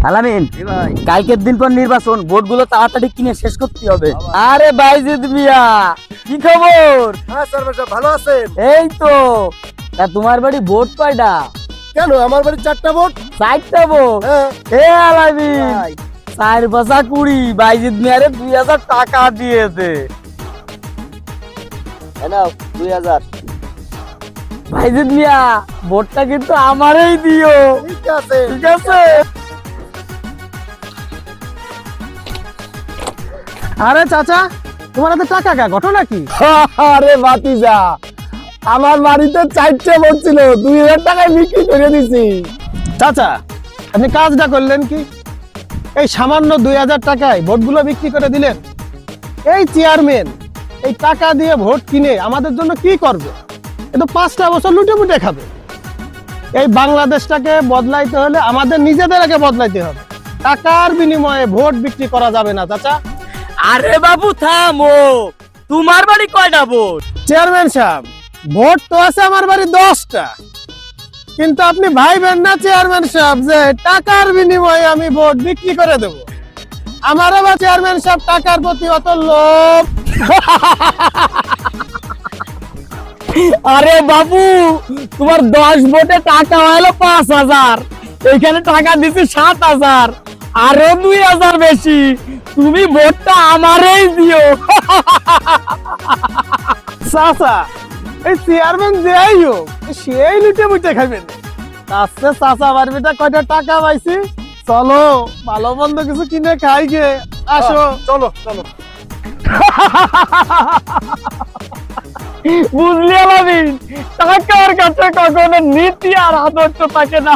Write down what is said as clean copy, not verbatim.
আলামিন ভাই কালকের দিন পর নির্বাচন, ভোটগুলো তাড়াতাড়ি কিনে শেষ করতে হবে। আরে বাইজিদ মিয়া, কি খবর? হ্যাঁ সার্ভার সাহেব ভালো আছেন? এই তো। তা তোমার বাড়ি ভোট কয়টা? কেন আমার বাড়ি 4টা ভোট। 4টা ভোট? হ্যাঁ এ আলামিন, ভাই 4 বছর 20 বাইজিদ মিয়ারে 2000 টাকা দিয়েছে। নাও 2000। বাইজিদ মিয়া, ভোটটা কিন্তু আমারই দিও, ঠিক আছে ঠিক আছে? আরে চাচা, তোমার হাতে টাকা কা ঘটনা কি? আরে ভাতিজা, আমার বাড়িতে 4টে ভোট ছিল, 2000 টাকায় বিক্রি করে দিছি। চাচা, আপনি কাজটা করলেন কি? এই সামান্য 2000 টাকায় ভোটগুলো বিক্রি করে দিলেন। এই চেয়ারম্যান এই টাকা দিয়ে ভোট কিনে আমাদের জন্য কি করবে? এ তো 5টা বছর লুটে পুটে খাবে। এই বাংলাদেশটাকে বদলাইতে হলে আমাদের নিজেদের আগে বদলাইতে হবে। টাকার বিনিময়ে ভোট বিক্রি করা যাবে না চাচা। আরে বাবু থামো, তোমার বাড়ি কয়টা ভোট? চেয়ারম্যান সাহেব, ভোট তো আছে আমার বাড়ি 10টা, কিন্তু আপনি ভাইবেন না চেয়ারম্যান সাহেব যে টাকার বিনিময়ে আমি ভোট বিক্রি করে দেব। আমার আবার চেয়ারম্যান সাহেব টাকার প্রতি অত লোভ। আরে বাবু, তোমার 10 ভোটে টাকা হলো 5000, এইখানে টাকা দিছি 7000, আরো 2000 বেশি। তুমি ভোটটা আমারই দিও। চাচা, এই চেয়ারম্যান যেই হোক সেই লুটে মুটে খাবেন। তাছে চাচা বাড়িটা কয়টা টাকা পাইছি, চলো ভালো মন্দ কিছু কিনে খাই গে। আসো চলো চলো। বুঝলি আলামিন, টাকার কাছে কখনো নীতি আর আদর্শ থাকে না।